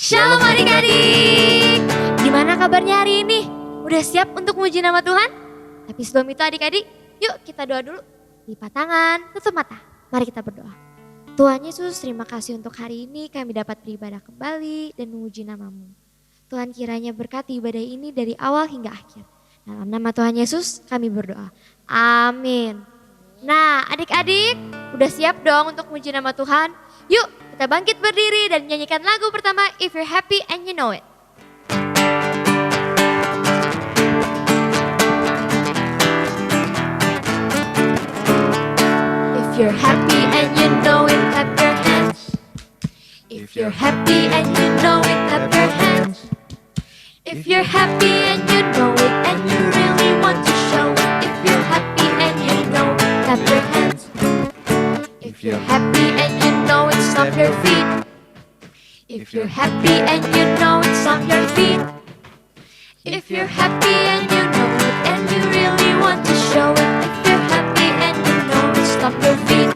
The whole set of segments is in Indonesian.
Shalom adik-adik. Gimana kabarnya hari ini? Udah siap untuk memuji nama Tuhan? Tapi sebelum itu adik-adik, yuk kita doa dulu. Lipat tangan, tutup mata. Mari kita berdoa. Tuhan Yesus, terima kasih untuk hari ini kami dapat beribadah kembali dan memuji nama-Mu. Tuhan kiranya berkati ibadah ini dari awal hingga akhir. Dalam nama Tuhan Yesus kami berdoa. Amin. Nah adik-adik, udah siap dong untuk memuji nama Tuhan? Yuk kita bangkit berdiri dan menyanyikan lagu pertama If You're Happy and You Know It. If you're happy and you know it, clap your hands. If you're happy and you know it, clap your hands. If you're happy and you know it and you really want to show it. If you're happy and you know it, clap your hands. If you're happy and you know it, stomp your feet. If you're happy and you know it, stomp your feet. If you're happy and you know it and you really want to show it. If you're happy and you know it, stomp your feet.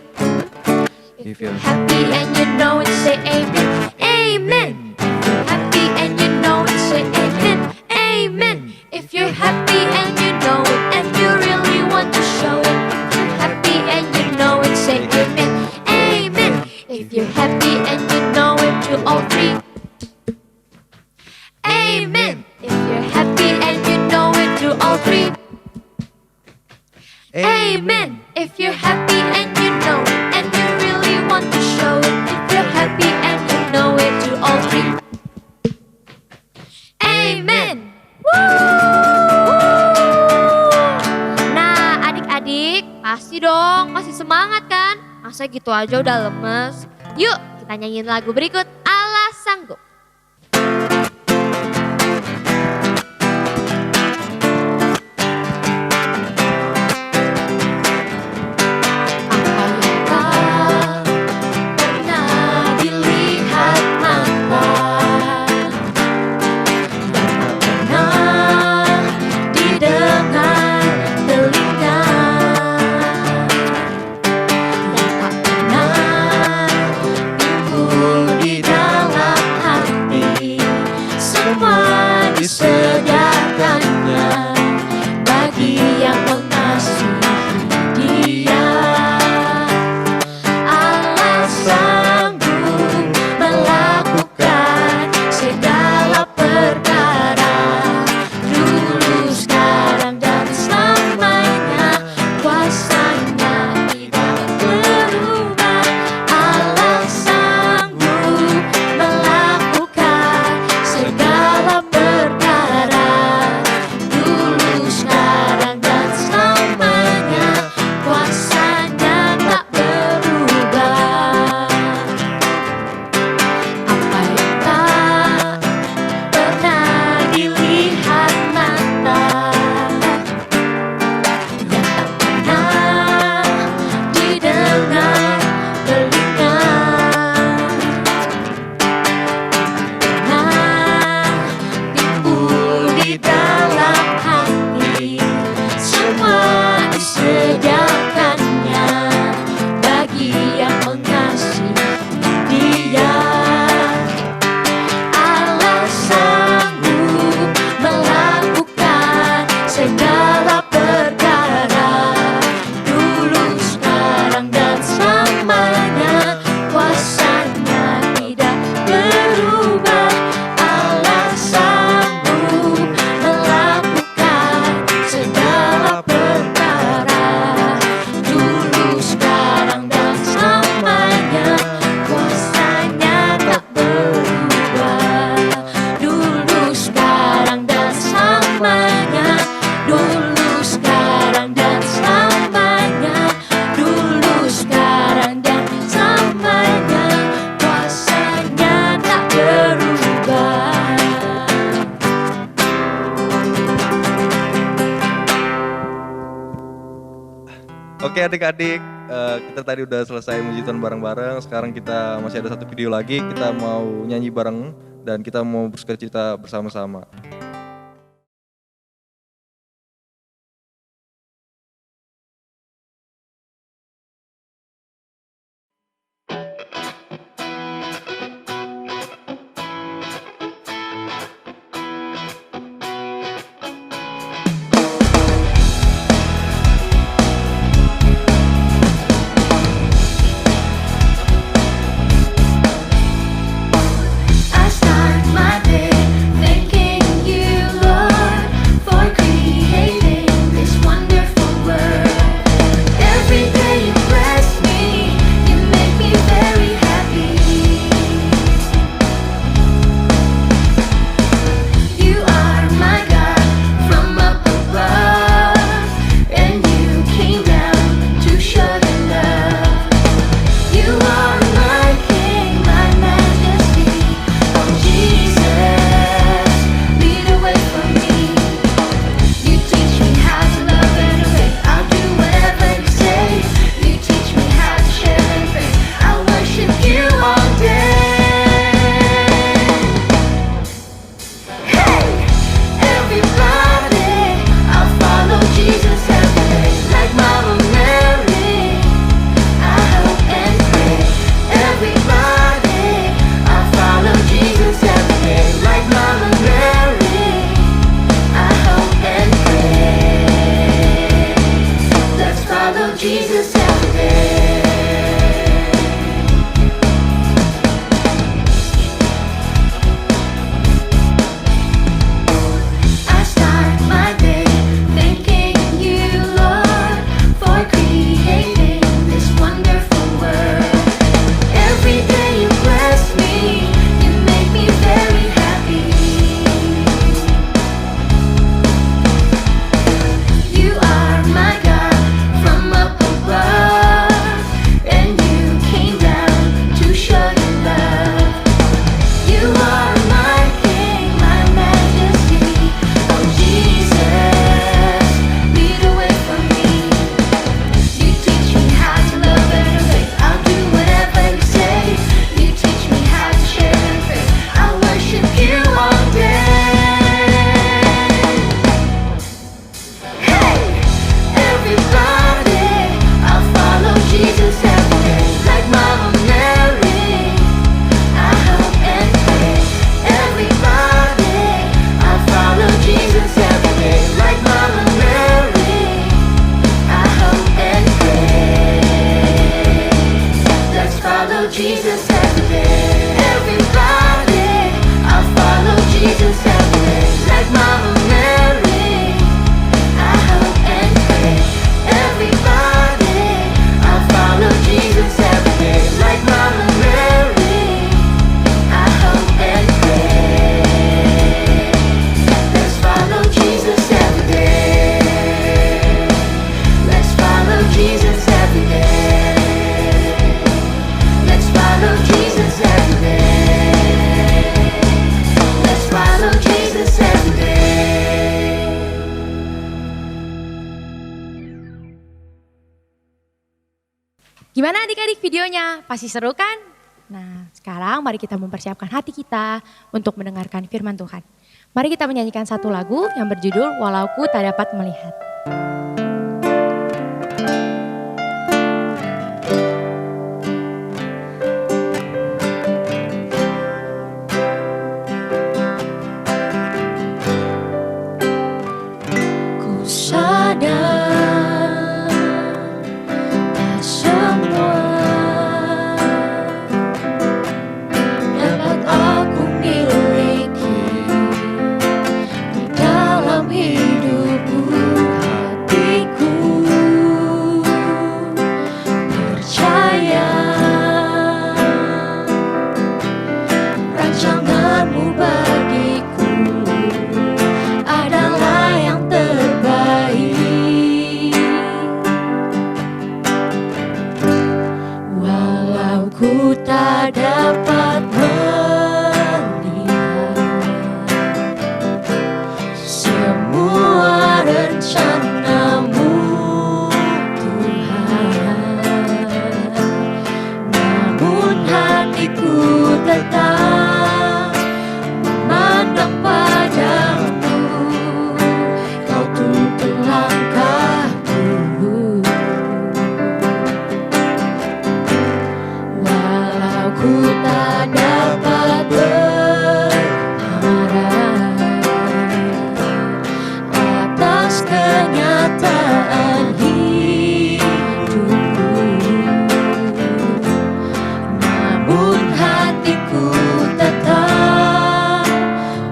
If you're happy and you know it, say amen. Amen. If you're happy and you know it, say amen. Amen. If you're happy and you know it and you really want to show it. If you're happy and you know it, say amen. Amen. If you're happy and you know it, do all three. Amen. If you're happy and you know it, do all three. Amen. If you're happy and you know it and you really want to show it. If you're happy and you know it, do all three. Amen. Nah adik-adik, pasti dong masih semangat kan? Masa gitu aja udah lemes? Yuk kita nyanyiin lagu berikut, Allah Sanggup. Oke adik-adik, kita tadi udah selesai muji Tuhan bareng-bareng. Sekarang kita masih ada satu video lagi, kita mau nyanyi bareng dan kita mau bersuka-cita bersama-sama. Gimana adik-adik videonya? Pasti seru kan? Nah, sekarang mari kita mempersiapkan hati kita untuk mendengarkan firman Tuhan. Mari kita menyanyikan satu lagu yang berjudul Walau Ku Tak Dapat Melihat. Ku sadar tak semua dapat aku miliki di dalam hidupku. Hatiku percaya rancanganmu bagiku adalah yang terbaik. Walau ku tak dapat melihat semua rencanamu, Tuhan, namun hatiku tetap memandang padamu. Kau tuntun langkahku. Walau ku tak dapat berharap atas kenyataan hidupku, namun hatiku tetap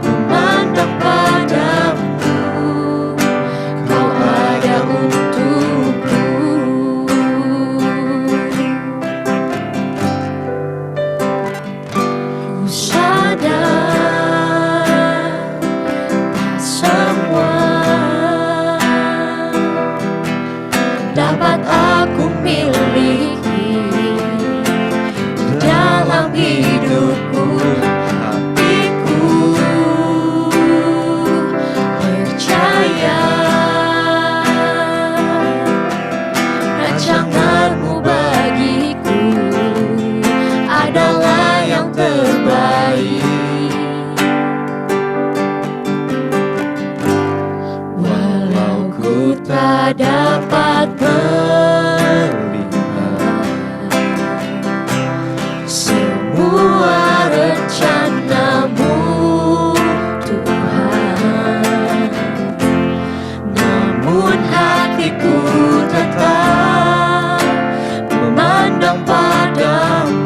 memandang padamu. Kau ada untukku. Ku sadar tak semua dapat aku miliki di dalam hidupku. Hatiku percaya rancanganmu bagiku adalah yang terbaik. Walau ku tak dapat melihat semua rencanamu, Tuhan, namun hatiku tetap memandang padamu.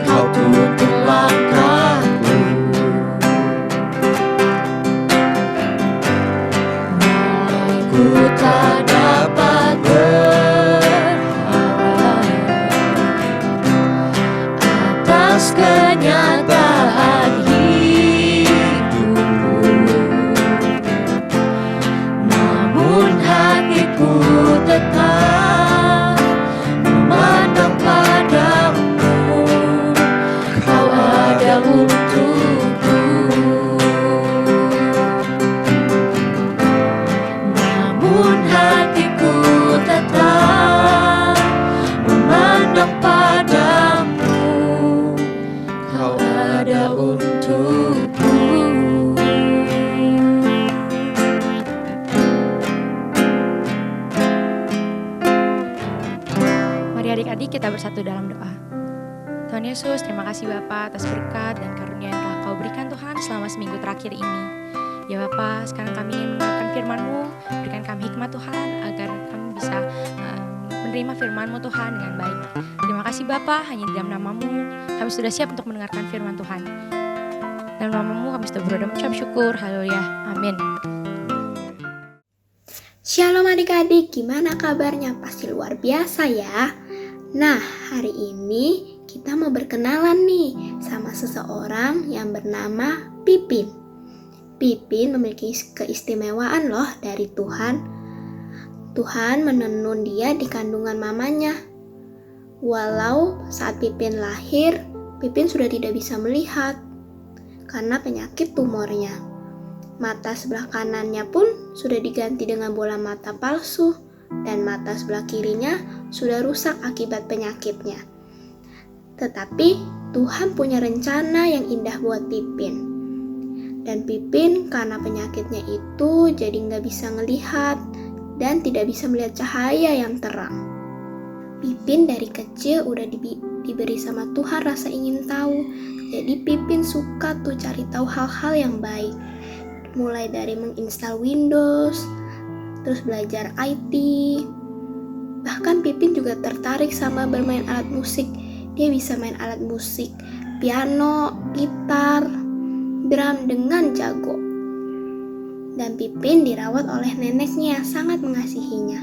Kau tuntun langkahku. Walau ku tak dapat berharap atas kenyataan hidupku, namun hatiku tetap memandang padamu. Kau ada untukku. Namun hatiku tetap memandang padamu. Kau ada untukku. Mari adik-adik kita bersatu dalam doa. Tuhan Yesus, terima kasih Bapa atas berkat dan karunia yang telah Kau berikan Tuhan selama seminggu terakhir ini. Ya Bapa, sekarang kami ingin mendengarkan firman-Mu, berikan kami hikmat Tuhan agar kami bisa menerima firman-Mu Tuhan dengan baik. Terima kasih Bapa, hanya di dalam nama-Mu kami sudah siap untuk mendengarkan firman Tuhan. Dalam nama-Mu kami sudah berdoa dan mengucap syukur. Haleluya. Amin. Shalom adik-adik, gimana kabarnya? Pasti luar biasa ya. Nah, hari ini kita mau berkenalan nih sama seseorang yang bernama Pipin. Pipin memiliki keistimewaan loh dari Tuhan. Tuhan menenun dia di kandungan mamanya. Walau saat Pipin lahir, Pipin sudah tidak bisa melihat karena penyakit tumornya. Mata sebelah kanannya pun sudah diganti dengan bola mata palsu dan mata sebelah kirinya sudah rusak akibat penyakitnya. Tetapi Tuhan punya rencana yang indah buat Pipin. Dan Pipin karena penyakitnya itu jadi nggak bisa ngelihat dan tidak bisa melihat cahaya yang terang. Pipin dari kecil udah diberi sama Tuhan rasa ingin tahu. Jadi Pipin suka tuh cari tahu hal-hal yang baik. Mulai dari menginstal Windows, terus belajar IT. Bahkan Pipin juga tertarik sama bermain alat musik. Dia bisa main alat musik, piano, gitar, drum dengan jago. Dan Pipin dirawat oleh neneknya yang sangat mengasihinya.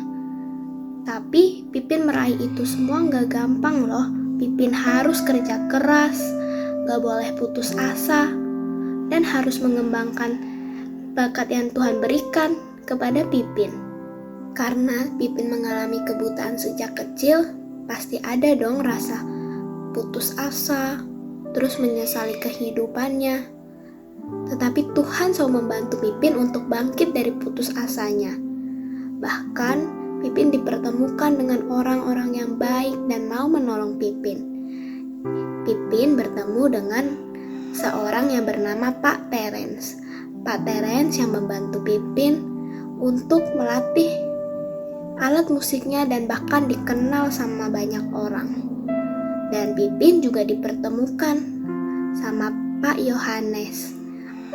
Tapi Pipin meraih itu semua gak gampang loh. Pipin harus kerja keras, gak boleh putus asa, dan harus mengembangkan bakat yang Tuhan berikan kepada Pipin. Karena Pipin mengalami kebutaan sejak kecil, pasti ada dong rasa putus asa, terus menyesali kehidupannya. Tetapi Tuhan selalu membantu Pipin untuk bangkit dari putus asanya. Bahkan Pipin dipertemukan dengan orang-orang yang baik dan mau menolong Pipin. Pipin bertemu dengan seorang yang bernama Pak Terence. Pak Terence yang membantu Pipin untuk melatih alat musiknya dan bahkan dikenal sama banyak orang. Dan Pipin juga dipertemukan sama Pak Yohanes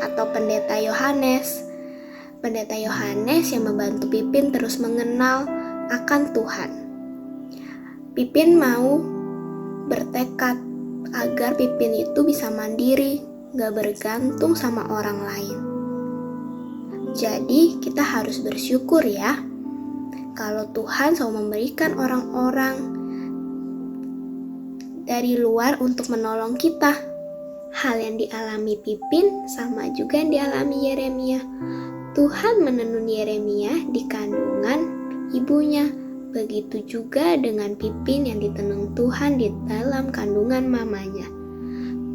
atau Pendeta Yohanes. Pendeta Yohanes yang membantu Pipin terus mengenal akan Tuhan. Pipin mau bertekad agar Pipin itu bisa mandiri, gak bergantung sama orang lain. Jadi kita harus bersyukur ya, kalau Tuhan selalu memberikan orang-orang dari luar untuk menolong kita. Hal yang dialami Pipin sama juga yang dialami Yeremia. Tuhan menenun Yeremia di kandungan ibunya. Begitu juga dengan Pipin yang ditenun Tuhan di dalam kandungan mamanya.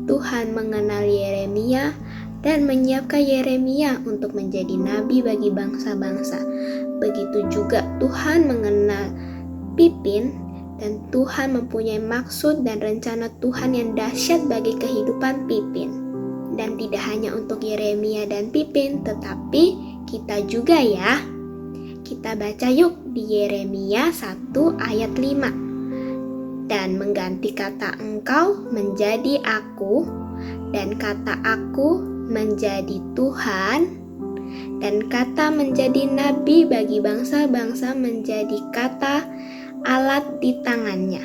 Tuhan mengenal Yeremia dan menyiapkan Yeremia untuk menjadi nabi bagi bangsa-bangsa. Begitu juga Tuhan mengenal Pipin, dan Tuhan mempunyai maksud dan rencana Tuhan yang dahsyat bagi kehidupan Pipin. Dan tidak hanya untuk Yeremia dan Pipin, tetapi kita juga ya. Kita baca yuk di Yeremia 1 ayat 5. Dan mengganti kata engkau menjadi aku, dan kata aku menjadi Tuhan, dan kata menjadi nabi bagi bangsa-bangsa menjadi kata alat di tangannya.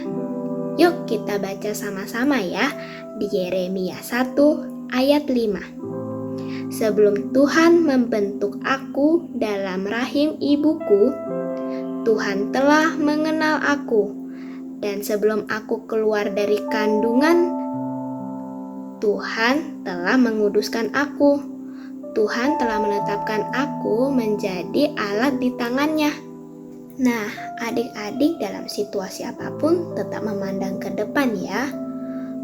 Yuk kita baca sama-sama ya di Yeremia 1 ayat 5. Sebelum Tuhan membentuk aku dalam rahim ibuku, Tuhan telah mengenal aku. Dan sebelum aku keluar dari kandungan, Tuhan telah menguduskan aku. Tuhan telah menetapkan aku menjadi alat di tangannya. Nah, adik-adik dalam situasi apapun tetap memandang ke depan ya.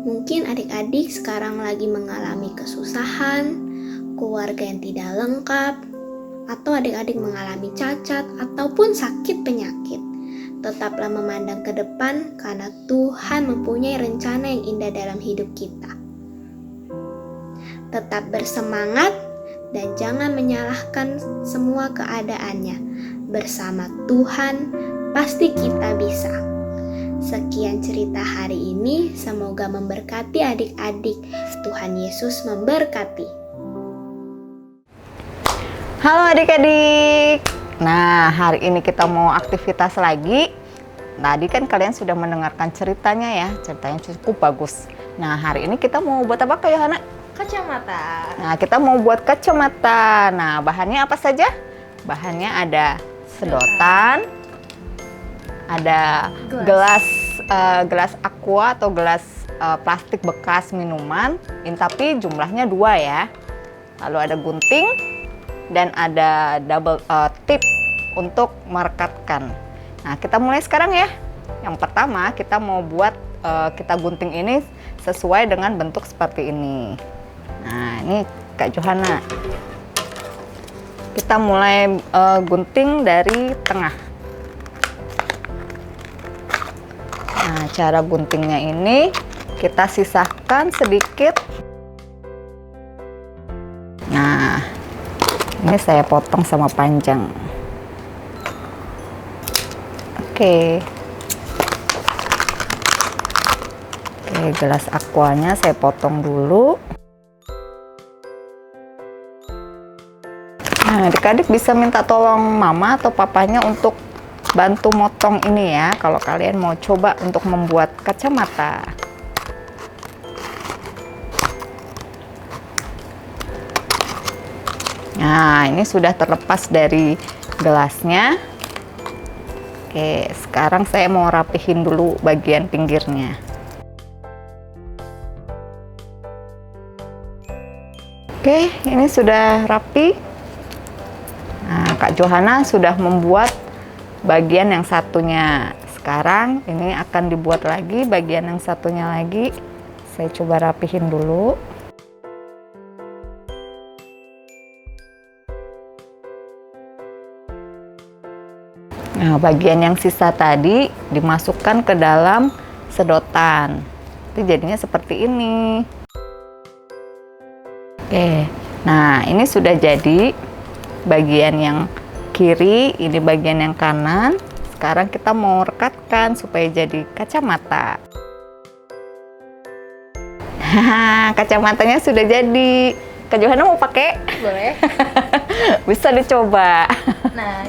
Mungkin adik-adik sekarang lagi mengalami kesusahan, keluarga yang tidak lengkap, atau adik-adik mengalami cacat ataupun sakit penyakit. Tetaplah memandang ke depan karena Tuhan mempunyai rencana yang indah dalam hidup kita. Tetap bersemangat dan jangan menyalahkan semua keadaannya. Bersama Tuhan, pasti kita bisa. Sekian cerita hari ini, semoga memberkati adik-adik. Tuhan Yesus memberkati. Halo adik-adik. Nah, hari ini kita mau aktivitas lagi. Tadi kan kalian sudah mendengarkan ceritanya ya, ceritanya cukup bagus. Nah, hari ini kita mau buat apa Kak Yohana? Kacamata. Nah, kita mau buat kacamata. Nah, bahannya apa saja? Bahannya ada sedotan, ada gelas aqua atau gelas plastik bekas minuman, tapi jumlahnya 2 ya. Lalu ada gunting dan ada double tip untuk merekatkan. Nah, kita mulai sekarang ya. Yang pertama kita mau buat kita gunting ini sesuai dengan bentuk seperti ini. Nah, ini Kak Johanna. Kita mulai gunting dari tengah. Nah, cara guntingnya ini kita sisahkan sedikit. Nah, ini saya potong sama panjang. Oke. Oke, gelas aquanya saya potong dulu. Nah, adik-adik bisa minta tolong mama atau papanya untuk bantu motong ini ya, kalau kalian mau coba untuk membuat kacamata. Nah, ini sudah terlepas dari gelasnya. Oke, sekarang saya mau rapihin dulu bagian pinggirnya. Oke, ini sudah rapi. Nah, Kak Johana sudah membuat bagian yang satunya. Sekarang ini akan dibuat lagi bagian yang satunya lagi. Saya coba rapihin dulu. Nah, bagian yang sisa tadi dimasukkan ke dalam sedotan. Itu jadinya seperti ini. Oke, nah ini sudah jadi bagian yang kiri, ini bagian yang kanan. Sekarang kita mau rekatkan supaya jadi kacamata. Kacamatanya sudah jadi. Kak Johana mau pakai? Boleh. Bisa dicoba.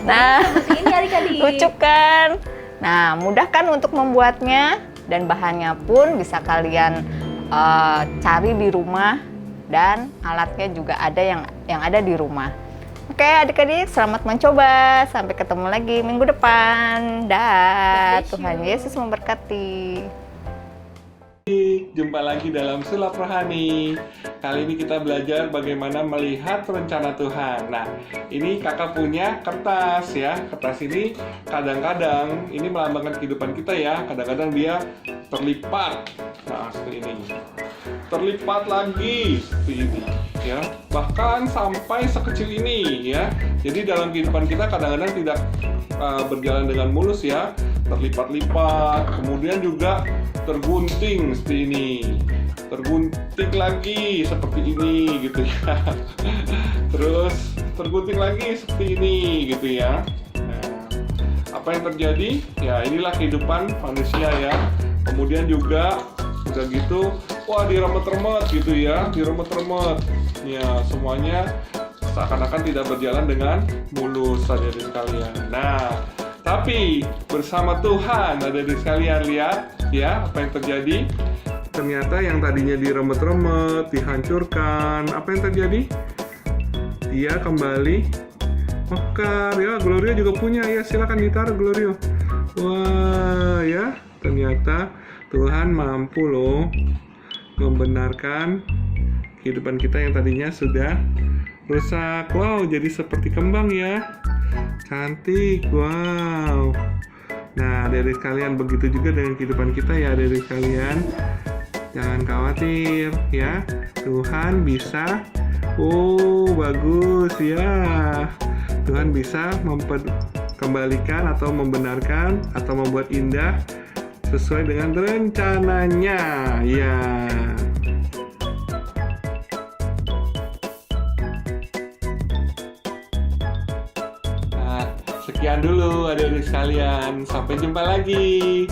Nah, seperti ini adik-adik. Lucu kan? Nah, mudah kan untuk membuatnya, dan bahannya pun bisa kalian cari di rumah, dan alatnya juga ada yang ada di rumah. Oke, adik-adik, selamat mencoba. Sampai ketemu lagi minggu depan. Dah, Tuhan Yesus memberkati. Jumpa lagi dalam Sulap Rohani. Kali ini kita belajar bagaimana melihat rencana Tuhan. Nah, ini kakak punya kertas ya. Kertas ini kadang-kadang ini melambangkan kehidupan kita ya. Kadang-kadang dia terlipat. Nah, seperti ini. Terlipat lagi seperti ini ya. Bahkan sampai sekecil ini ya. Jadi dalam kehidupan kita kadang-kadang tidak berjalan dengan mulus ya. Terlipat-lipat, kemudian juga tergunting seperti ini, tergunting lagi seperti ini gitu ya, terus tergunting lagi seperti ini gitu ya. Nah, apa yang terjadi? Ya inilah kehidupan manusia ya. Kemudian juga udah gitu, wah diremet-remet gitu ya, diremet-remet. Ya semuanya seakan-akan tidak berjalan dengan mulus hadirin sekalian. Nah, tapi bersama Tuhan, adik-adik sekalian, lihat ya apa yang terjadi. Ternyata yang tadinya diremet-remet, dihancurkan, apa yang terjadi? Dia kembali mekar ya. Gloria juga punya ya, silakan ditaruh Gloria. Wah ya, ternyata Tuhan mampu loh membenarkan kehidupan kita yang tadinya sudah rusak. Wow, jadi seperti kembang ya. Cantik, wow. Nah, adik-adik sekalian, begitu juga dengan kehidupan kita ya adik-adik sekalian. Jangan khawatir ya, Tuhan bisa. Oh, bagus ya. Tuhan bisa kembalikan atau membenarkan atau membuat indah sesuai dengan rencananya ya. Sekian dulu adik-adik sekalian, sampai jumpa lagi.